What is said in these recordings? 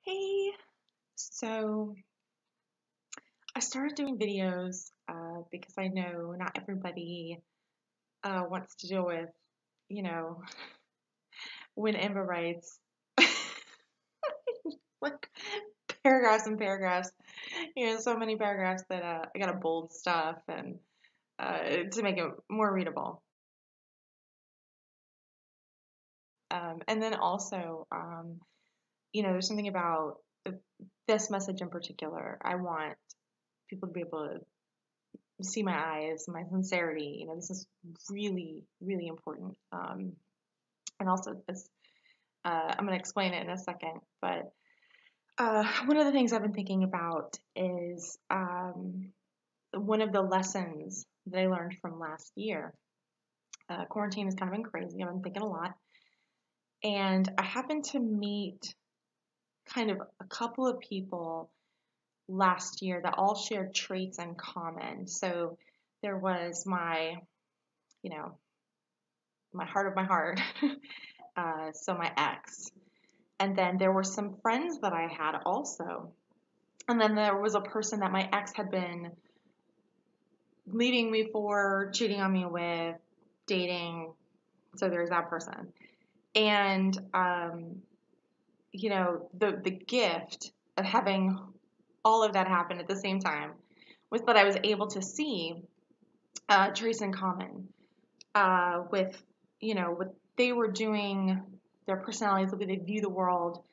Hey, so I started doing videos because I know not everybody wants to deal with, you know, when Amber writes like paragraphs and paragraphs, so many paragraphs that I gotta bold stuff and to make it more readable. And then also, there's something about this message in particular. I want people to be able to see my eyes, my sincerity. This is really, really important. And also, this, I'm going to explain it in a second. But one of the things I've been thinking about is one of the lessons that I learned from last year. Quarantine has kind of been crazy. I've been thinking a lot. And I happened to meet kind of a couple of people last year that all shared traits in common. So there was you know, my heart of my heart. So my ex. And then there were some friends that I had also. And then there was a person that my ex had been leaving me for, cheating on me with, dating. So there's that person. And the gift of having all of that happen at the same time was that I was able to see traits in common with what they were doing, their personalities, the way they view the world,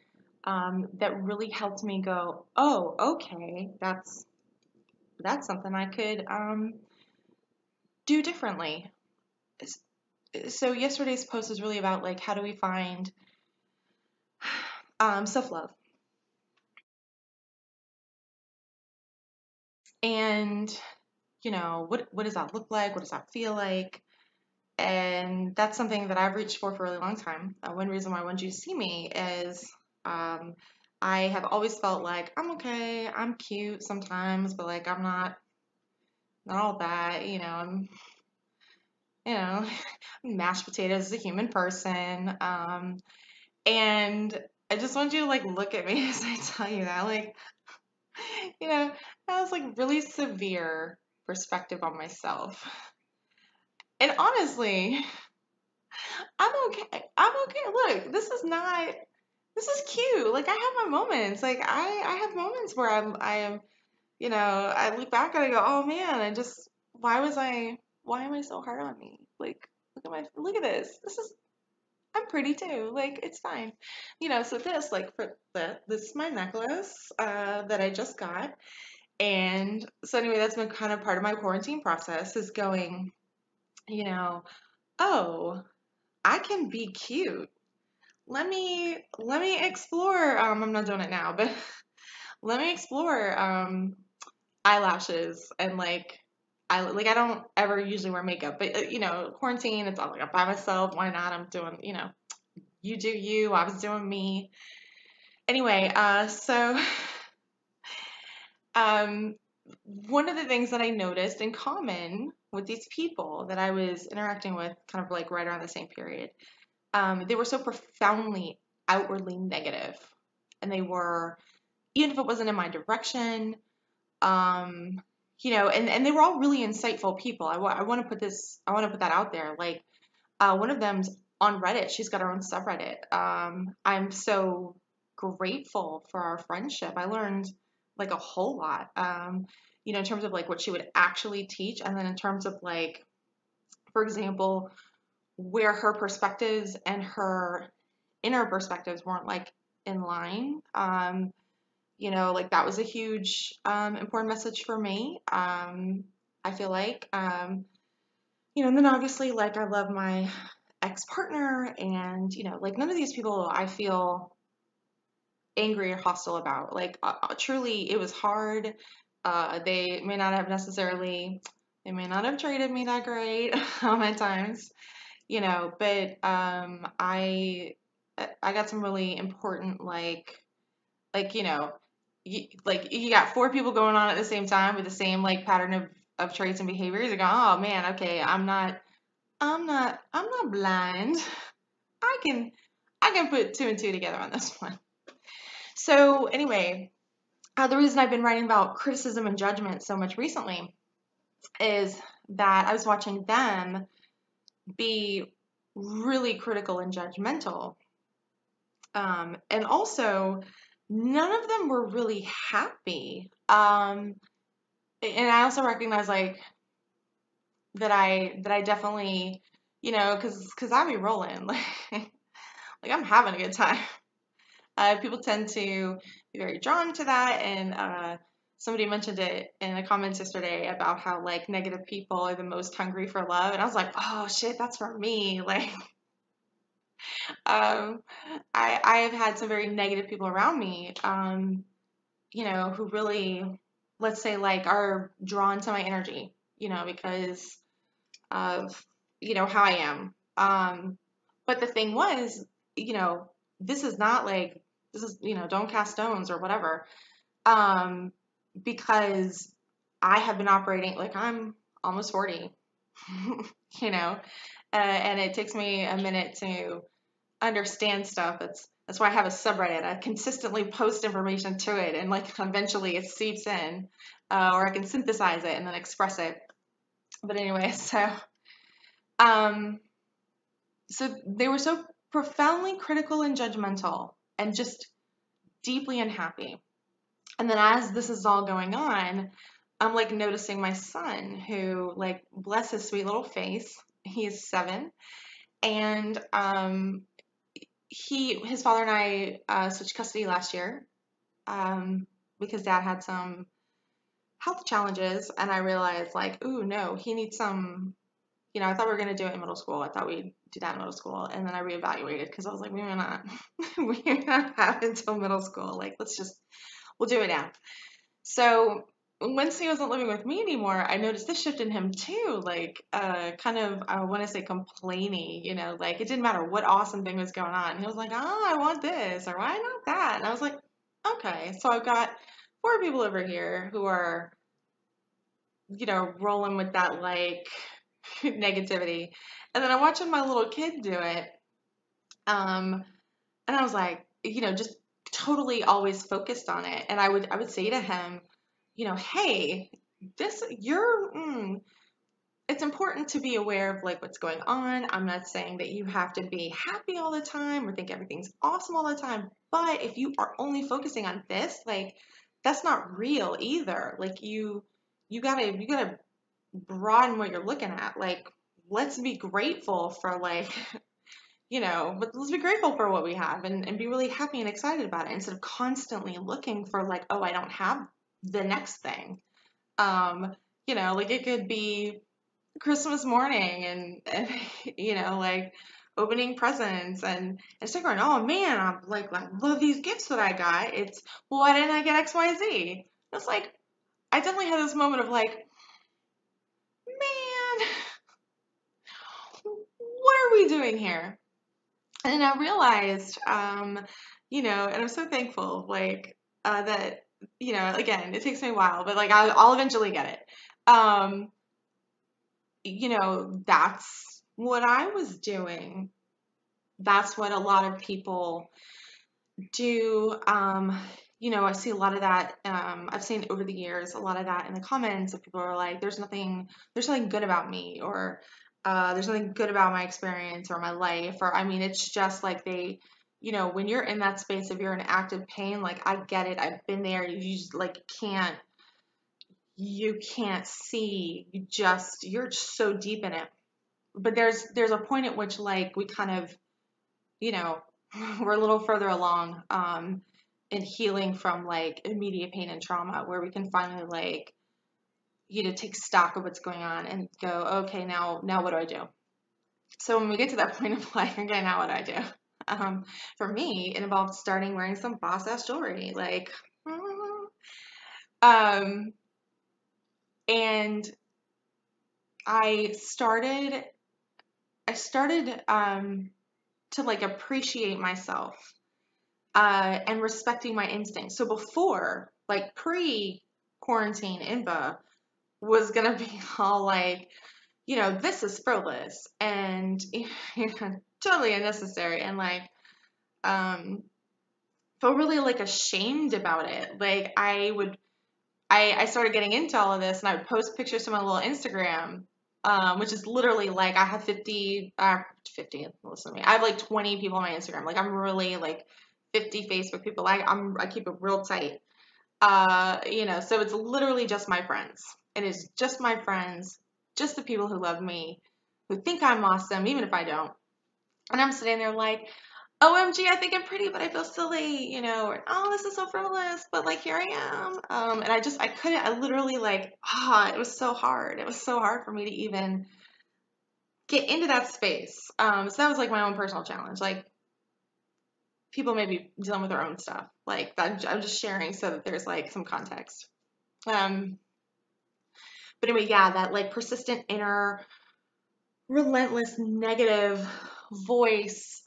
that really helped me go, oh, okay, that's something I could do differently. So yesterday's post is really about like how do we find self-love, and what does that look like? What does that feel like? And that's something that I've reached for a really long time. One reason why I wanted you to see me is um, I have always felt like I'm okay, I'm cute sometimes, but like I'm not all that, you know, mashed potatoes as a human person. And I just want you to like look at me as I tell you that, like, you know, that was like really severe perspective on myself. And honestly, I'm okay. I'm okay. Look, this is cute. Like I have my moments. Like I have moments where I look back and I go, oh man, and just why am I so hard on me? Like look at this. I'm pretty too. Like it's fine. So this like for this is my necklace that I just got. And so anyway, that's been kind of part of my quarantine process is going, you know, oh, I can be cute. Let me explore. I'm not doing it now, but let me explore eyelashes and I don't ever usually wear makeup, but quarantine, it's all like I'm by myself. Why not? I'm doing, you do you. I was doing me. Anyway, so um, one of the things that I noticed in common with these people that I was interacting with, kind of like right around the same period, they were so profoundly outwardly negative, and they were, even if it wasn't in my direction, um, and they were all really insightful people. I want to I want to put that out there. Like, one of them's on Reddit. She's got her own subreddit. I'm so grateful for our friendship. I learned like a whole lot, in terms of like what she would actually teach, and then in terms of like, for example, where her perspectives and her inner perspectives weren't like in line. Like that was a huge important message for me. I feel like, and then obviously like I love my ex-partner, and like none of these people I feel angry or hostile about. Like truly, it was hard. They may not have necessarily, they may not have treated me that great at times, but I got some really important like you got four people going on at the same time with the same like pattern of traits and behaviors. You go, oh man, okay, I'm not blind. I can I can put two and two together on this one. So anyway, the reason I've been writing about criticism and judgment so much recently is that I was watching them be really critical and judgmental. And also, none of them were really happy. And I also recognize like that I definitely, because I be rolling, like I'm having a good time. People tend to be very drawn to that, and somebody mentioned it in the comments yesterday about how like negative people are the most hungry for love, and I was like, oh shit, that's for me. Like, um, I have had some very negative people around me, who really, let's say, like are drawn to my energy, because of how I am. But the thing was, you know, this is not like this is don't cast stones or whatever. Um, because I have been operating like I'm almost 40, you know, and it takes me a minute to understand stuff. That's why I have a subreddit. I consistently post information to it, and like eventually it seeps in, or I can synthesize it and then express it. But anyway, um, so they were so profoundly critical and judgmental, and just deeply unhappy. And then as this is all going on, I'm like noticing my son, who like bless his sweet little face. He is 7, and his father and I switched custody last year, because dad had some health challenges, and I realized like, ooh, no, he needs some. I thought we were gonna do it in middle school. I thought we'd do that in middle school, and then I reevaluated because I was like, we may not, we may not have until middle school. Like, we'll do it now. So once he wasn't living with me anymore, I noticed this shift in him too. Like, kind of, I want to say complaining. Like it didn't matter what awesome thing was going on. He was like, oh, I want this, or why not that? And I was like, okay. So I've got 4 people over here who are, rolling with that like negativity. And then I'm watching my little kid do it. Um, and I was like, just totally always focused on it. And I would say to him, hey, it's important to be aware of like what's going on. I'm not saying that you have to be happy all the time or think everything's awesome all the time. But if you are only focusing on this, like that's not real either. Like you gotta broaden what you're looking at. Like, let's be grateful for like, but let's be grateful for what we have, and be really happy and excited about it instead of constantly looking for like, oh, I don't have the next thing. Like it could be Christmas morning, and like opening presents, and still going, oh man, I love these gifts that I got. It's, well, why didn't I get XYZ? It's like, I definitely had this moment of like, man, what are we doing here? And I realized, and I'm so thankful, like, that, again, it takes me a while, but like, I'll eventually get it. That's what I was doing. That's what a lot of people do. I see a lot of that. I've seen over the years a lot of that in the comments of people are like, there's nothing good about me, or there's nothing good about my experience or my life, or I mean, it's just like when you're in that space, if you're in active pain, like I get it, I've been there. You just like you can't see. You're just so deep in it. But there's a point at which like we kind of, you know, we're a little further along in healing from like immediate pain and trauma, where we can finally like, take stock of what's going on and go, okay, now what do I do? So when we get to that point of like, okay, now what do I do? For me, it involved starting wearing some boss ass jewelry, like, um, and I started, to like appreciate myself, and respecting my instincts. So before, like pre-quarantine, Inva was gonna be all like, this is frivolous and totally unnecessary, and like, um, felt really like ashamed about it. Like I started getting into all of this, and I would post pictures to my little Instagram, which is literally like I have 50, listen to me. I have like 20 people on my Instagram. Like I'm really like 50 Facebook people. I keep it real tight. So it's literally just my friends. It is just my friends, just the people who love me, who think I'm awesome, even if I don't. And I'm sitting there like, OMG, I think I'm pretty, but I feel silly, or, oh, this is so frivolous, but like here I am. And I couldn't, I literally like, it was so hard. It was so hard for me to even get into that space. So that was like my own personal challenge. Like people may be dealing with their own stuff. Like I'm just sharing so that there's like some context. Um, but anyway, yeah, that like persistent inner relentless negative voice.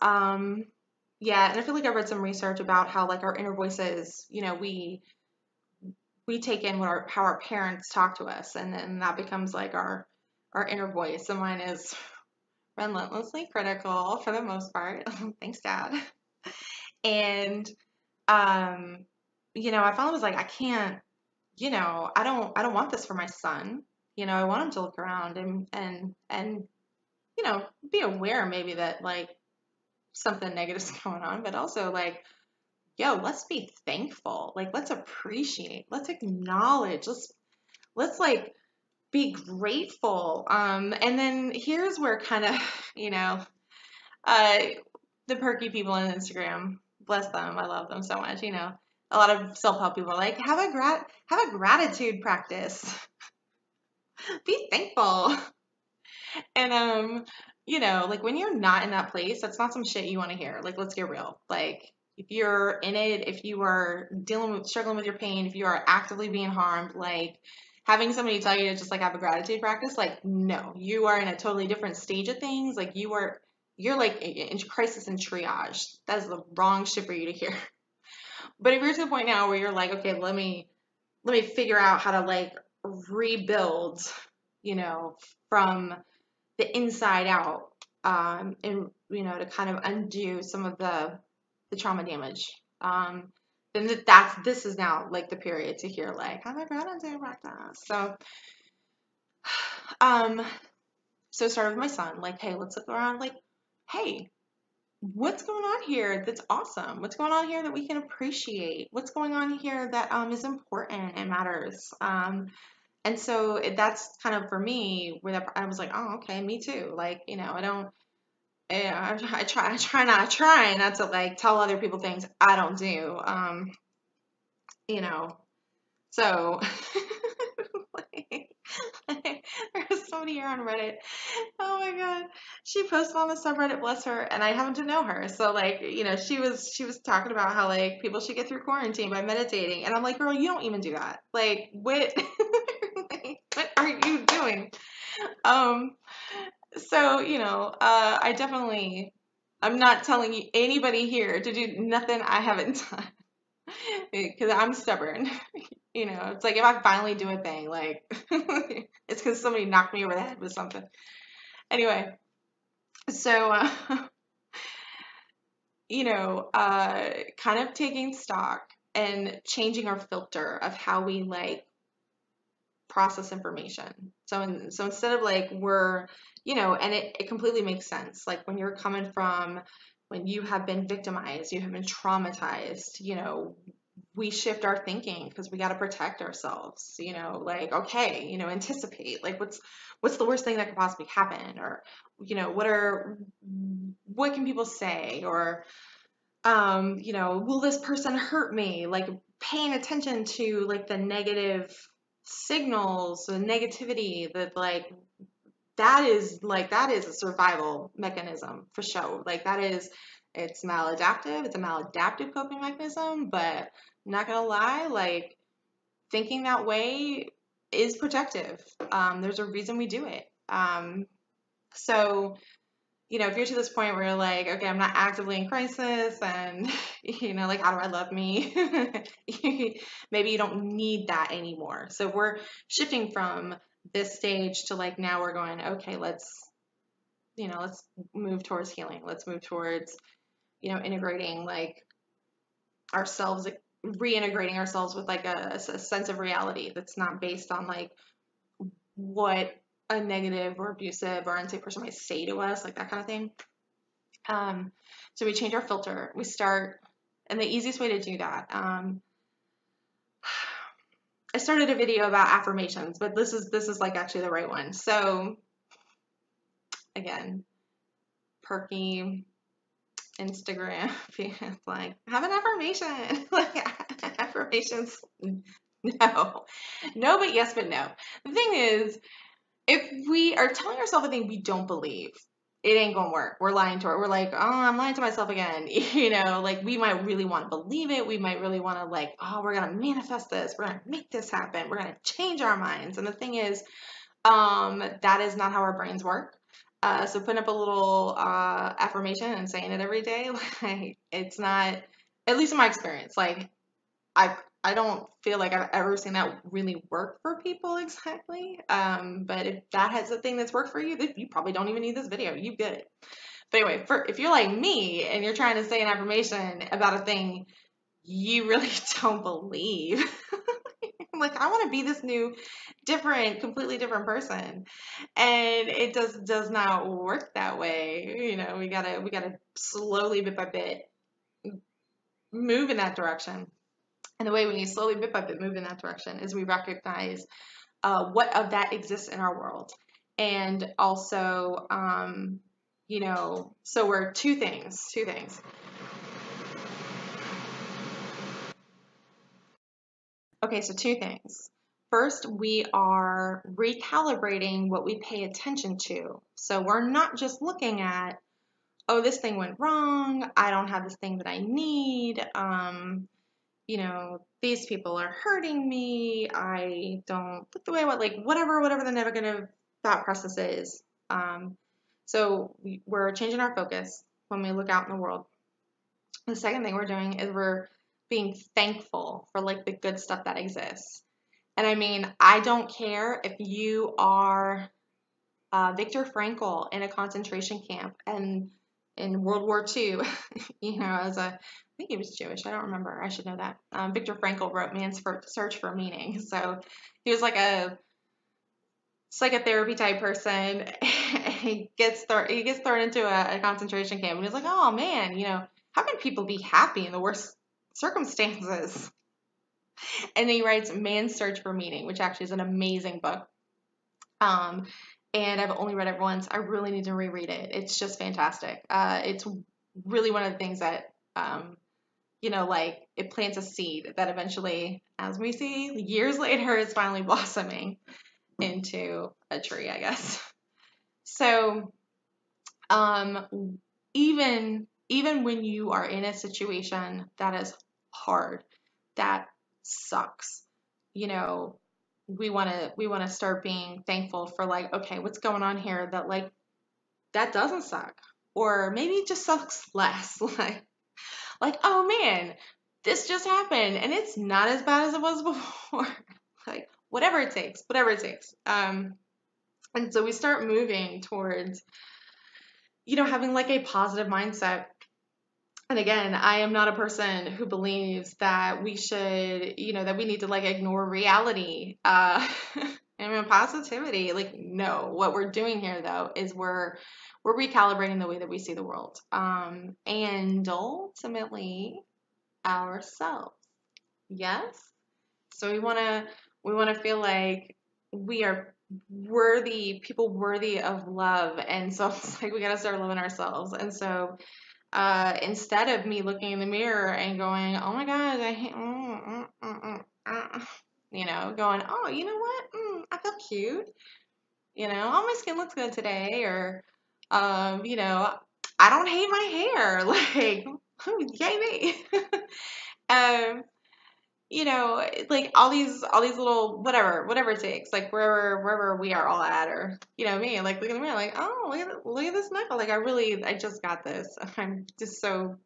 Yeah, and I feel like I read some research about how like our inner voices, we take in how our parents talk to us, and then that becomes like our inner voice. And mine is relentlessly critical for the most part. Thanks, Dad. And I finally was like, I can't, I don't want this for my son. I want him to look around and be aware maybe that like something negative's going on, but also like, yo, let's be thankful. Like, let's appreciate, let's acknowledge, let's like be grateful. And then here's where kind of, you know, uh, the perky people on Instagram, bless them, I love them so much. A lot of self-help people are like, have a gratitude practice. Be thankful. And like when you're not in that place, that's not some shit you want to hear. Like, let's get real. Like, if you're in it, if you are struggling with your pain, if you are actively being harmed, like having somebody tell you to just like have a gratitude practice, like, no, you are in a totally different stage of things. Like you're like in crisis and triage. That is the wrong shit for you to hear. But if you're to the point now where you're like, okay, let me figure out how to like rebuild, from the inside out, and to kind of undo some of the trauma damage. Then this is now like the period to hear like, oh my god, I'm doing practice. Um, so it started with my son, like, hey, let's look around, like, hey, what's going on here that's awesome? What's going on here that we can appreciate? What's going on here that is important and matters? And so that's kind of for me where I was like, oh, okay, me too. Like, I don't. Yeah, I try not to like tell other people things I don't do. You know, so like, there's somebody here on Reddit. Oh my god, she posted on the subreddit, bless her, and I happen to know her. So like, she was talking about how like people should get through quarantine by meditating, and I'm like, girl, you don't even do that. Like, what? What are you doing? Um, So, I'm not telling you anybody here to do nothing I haven't done because I'm stubborn. It's like if I finally do a thing, like it's because somebody knocked me over the head with something. Anyway, so, kind of taking stock and changing our filter of how we like process information. So instead of like and it completely makes sense. Like when you have been victimized, you have been traumatized, we shift our thinking because we got to protect ourselves, like, okay, anticipate, like what's the worst thing that could possibly happen? Or, what can people say? Or, will this person hurt me? Like paying attention to like the negative signals, the negativity that like that is a survival mechanism for sure. Like it's maladaptive. It's a maladaptive coping mechanism, but I'm not gonna lie, like thinking that way is protective. There's a reason we do it. So if you're to this point where you're like, okay, I'm not actively in crisis and, like, how do I love me? Maybe you don't need that anymore. So we're shifting from this stage to like, now we're going, okay, let's move towards healing. Let's move towards, integrating like ourselves, reintegrating ourselves with like a sense of reality that's not based on like what a negative or abusive or unsafe person might say to us, like that kind of thing. So we change our filter. We start, and the easiest way to do that, I started a video about affirmations, but this is like actually the right one. So again, perky Instagram, like have an affirmation, like affirmations. No, no, but yes, but no. The thing is, if we are telling ourselves a thing we don't believe, it ain't gonna work. We're lying to it. We're like, oh, I'm lying to myself again. You know, like we might really want to believe it. We might really want to like, oh, we're gonna manifest this. We're gonna make this happen. We're gonna change our minds. And the thing is, that is not how our brains work. So putting up a little affirmation and saying it every day, like it's not, at least in my experience, like I don't feel like I've ever seen that really work for people exactly. But if that has a thing that's worked for you, then you probably don't even need this video. You get it. But anyway, if you're like me and you're trying to say an affirmation about a thing you really don't believe, like I want to be this new, different, completely different person, and it does not work that way. You know, we gotta slowly, bit by bit, move in that direction. And the way we slowly, bit by bit, move in that direction is we recognize what of that exists in our world. And also, you know, so we're two things. Okay, so two things. First, we are recalibrating what we pay attention to. So we're not just looking at, oh, this thing went wrong. I don't have this thing that I need. You know, these people are hurting me. I don't look the way I want, like whatever the negative thought process is. So we're changing our focus when we look out in the world. The second thing we're doing is we're being thankful for like the good stuff that exists. And I mean, I don't care if you are Viktor Frankl in a concentration camp and in World War II, you know, I think he was Jewish. I don't remember. I should know that. Viktor Frankl wrote Man's Search for Meaning. So he was like a psychotherapy type person. he gets thrown into a concentration camp, and he's like, oh man, you know, how can people be happy in the worst circumstances? And then he writes Man's Search for Meaning, which actually is an amazing book. And I've only read it once. I really need to reread it. It's just fantastic. It's really one of the things that, you know, like it plants a seed that eventually, as we see years later, is finally blossoming into a tree, I guess. So, even when you are in a situation that is hard, that sucks, you know, we want to start being thankful for like, okay, what's going on here that like that doesn't suck, or maybe it just sucks less. like oh man, this just happened and it's not as bad as it was before. Like whatever it takes. And so we start moving towards, you know, having like a positive mindset. And again, I am not a person who believes that we should, you know, that we need to like ignore reality. I mean, positivity, like, no. What we're doing here, though, is we're recalibrating the way that we see the world, and ultimately ourselves. Yes. So we wanna feel like we are worthy, people worthy of love, and so it's like we gotta start loving ourselves. And so instead of me looking in the mirror and going, oh my God, I hate, you know, going, oh, you know what? I feel cute. You know, oh, my skin looks good today. Or, you know, I don't hate my hair. Like, yay me. um, you know, like all these little whatever it takes, like wherever we are all at, or you know me, like look at me, like oh look at this knuckle, like I just got this. I'm just so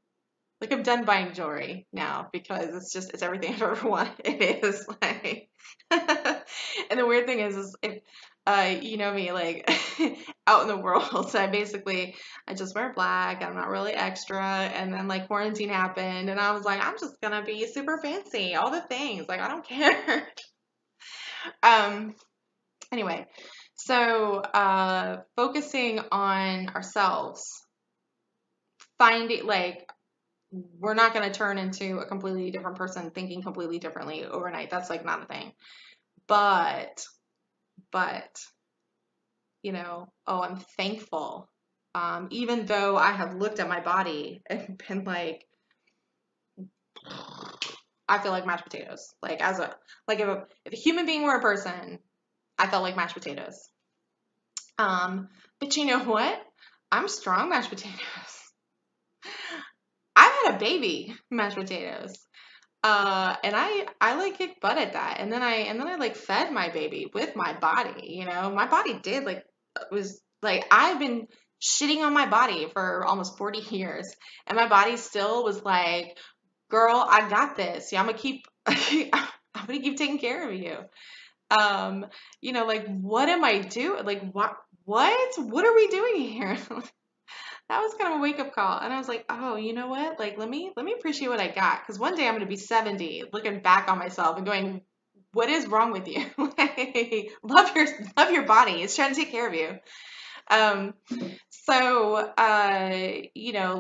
Like I'm done buying jewelry now because it's everything I've ever wanted. It is like, and the weird thing is if you know me, like out in the world, I just wear black. I'm not really extra. And then like quarantine happened, and I was like, I'm just gonna be super fancy, all the things. Like I don't care. um. Anyway, so focusing on ourselves, finding like we're not going to turn into a completely different person thinking completely differently overnight. That's like not a thing. But, but, oh, I'm thankful. Even though I have looked at my body and been like, I feel like mashed potatoes. Like if a human being were a person, I felt like mashed potatoes. But you know what? I'm strong mashed potatoes. I've had a baby mashed potatoes. And I like kicked butt at that. And then I like fed my baby with my body, My body did like was like I've been shitting on my body for almost 40 years and my body still was like, "Girl, I got this. Yeah, I'm gonna keep I'm gonna keep taking care of you." Like what am I doing? Like what are we doing here? That was kind of a wake up call. And I was like, oh, you know what? Like, let me appreciate what I got. Because one day I'm going to be 70 looking back on myself and going, what is wrong with you? Like, love your body. It's trying to take care of you. Um,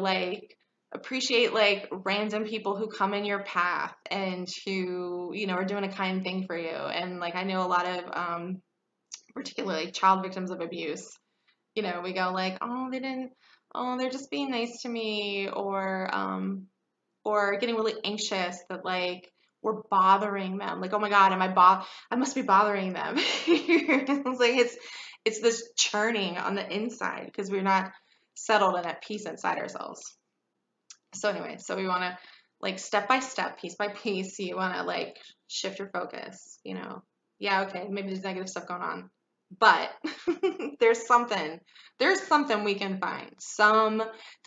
like appreciate like random people who come in your path and who, are doing a kind thing for you. And like, I know a lot of, particularly child victims of abuse, we go like, oh, they're just being nice to me, or getting really anxious that like we're bothering them. Like, oh my God, I must be bothering them. It's like it's this churning on the inside because we're not settled and at peace inside ourselves. So anyway, so we want to like step by step, piece by piece, you want to like shift your focus. Yeah, okay, maybe there's negative stuff going on, but there's something we can find. Doesn't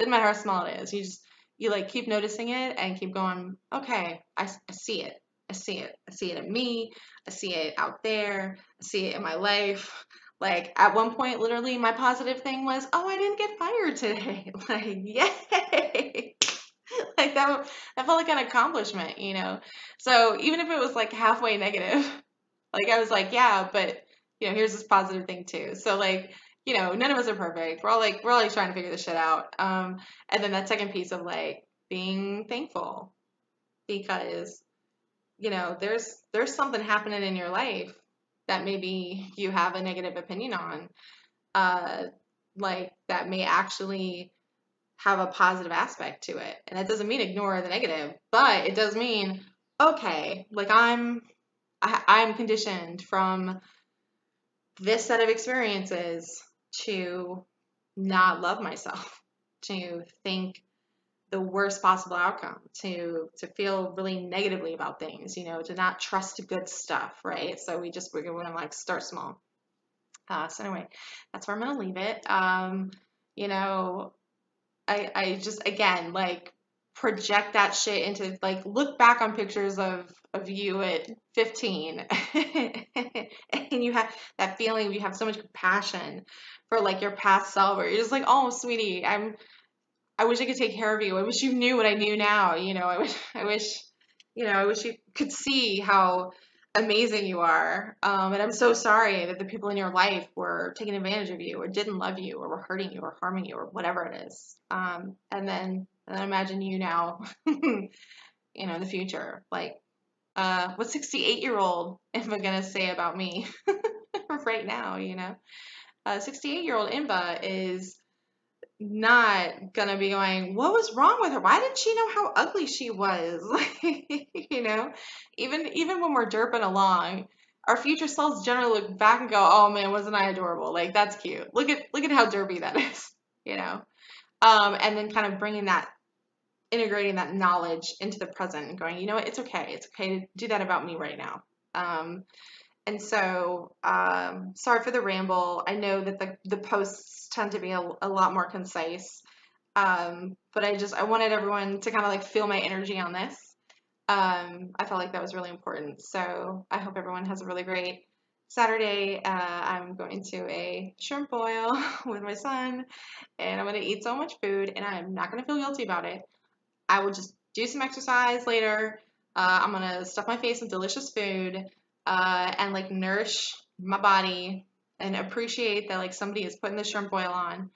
matter how small it is. You like keep noticing it and keep going, okay, I see it. I see it. I see it in me. I see it out there. I see it in my life. Like at one point, literally my positive thing was, oh, I didn't get fired today. Like, yay. Like that felt like an accomplishment. So even if it was like halfway negative, like I was like, yeah, but here's this positive thing too. So like, none of us are perfect. We're all like trying to figure this shit out. And then that second piece of like being thankful because there's something happening in your life that maybe you have a negative opinion on, uh, like that may actually have a positive aspect to it. And that doesn't mean ignore the negative, but it does mean, okay, like I'm conditioned from this set of experiences to not love myself, to think the worst possible outcome, to feel really negatively about things, to not trust good stuff, right? So we're gonna like start small. So anyway, that's where I'm gonna leave it. You know, I just again like project that shit into like look back on pictures of you at 15 and you have that feeling you have so much compassion for like your past self where you're just like, oh sweetie, I wish I could take care of you. I wish you knew what I knew now. I wish you could see how amazing you are. And I'm so sorry that the people in your life were taking advantage of you or didn't love you or were hurting you or harming you or whatever it is. And then imagine you now, in the future. Like, what 68-year-old am I going to say about me right now, 68-year-old Imba is not gonna be going, what was wrong with her? Why didn't she know how ugly she was? you know, even when we're derping along, our future selves generally look back and go, oh man, wasn't I adorable? Like that's cute. Look at how derpy that is, you know. And then kind of integrating that knowledge into the present and going, you know what, it's okay. It's okay to do that about me right now. And so, sorry for the ramble. I know that the posts tend to be a lot more concise. But I wanted everyone to kind of like feel my energy on this. I felt like that was really important. So I hope everyone has a really great Saturday. I'm going to a shrimp boil with my son, and I'm going to eat so much food, and I'm not going to feel guilty about it. I will just do some exercise later. I'm going to stuff my face with delicious food, and like nourish my body and appreciate that like somebody is putting the shrimp boil on.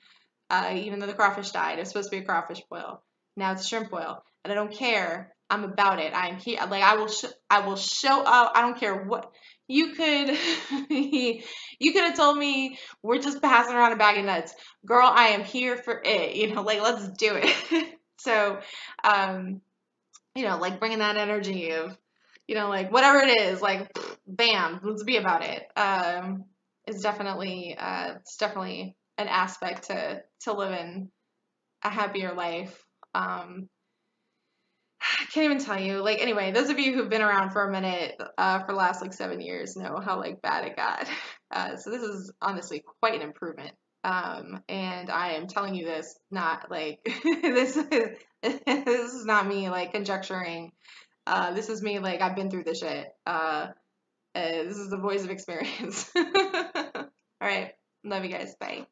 Even though the crawfish died, it was supposed to be a crawfish boil. Now it's a shrimp boil, and I don't care. I'm about it. I'm here. Like I will show up. I don't care what you could. You could have told me we're just passing around a bag of nuts, girl. I am here for it. Like let's do it. So, um, like bringing that energy of, like whatever it is, like bam, let's be about it. It's definitely an aspect to living a happier life. I can't even tell you. Like anyway, those of you who've been around for a minute, for the last like 7 years, know how like bad it got. So this is honestly quite an improvement. And I am telling you this, not like this is not me like conjecturing. This is me like I've been through this shit. This is the voice of experience. All right, love you guys. Bye.